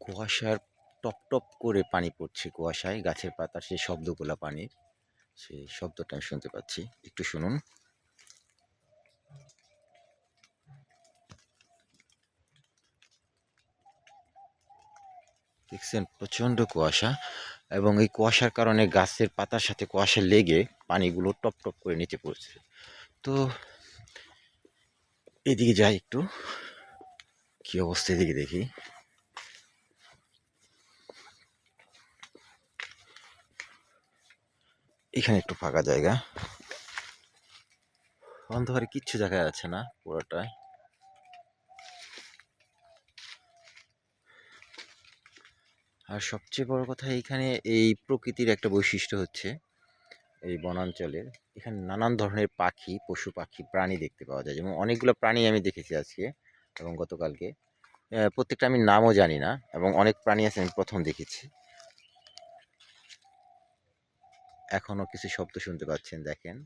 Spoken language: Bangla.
কুয়াশার টপ টপ করে পানি পড়ছে, কুয়াশায় গাছের পাতার সেই শব্দগুলা পানির, সেই শব্দটা আমি শুনতে পাচ্ছি। একটু শুনুন। দেখছেন প্রচন্ড কুয়াশা, এবং এই কুয়াশার কারণে গাছের পাতার সাথে কুয়াশা লেগে পানিগুলো টপ টপ করে নিচে পড়ছে। তো এদিকে যাই একটু, কি অবস্থা এদিকে দেখি। এখানে একটু ফাঁকা জায়গা, অন্ধকারে কিচ্ছু দেখা যাচ্ছে না পুরোটাই। আর সবচেয়ে বড় কথা, এইখানে এই প্রকৃতির একটা বৈশিষ্ট্য হচ্ছে এই বনাঞ্চলের, এখানে নানান ধরনের পাখি, পশু পাখি, প্রাণী দেখতে পাওয়া যায়। যেমন অনেকগুলো প্রাণী আমি দেখেছি আজকে এবং গতকালকে। প্রত্যেকটা আমি নামও জানি না, এবং অনেক প্রাণী আছে আমি প্রথম দেখেছি। এখনো কিছু শব্দ শুনতে পাচ্ছেন, দেখেন।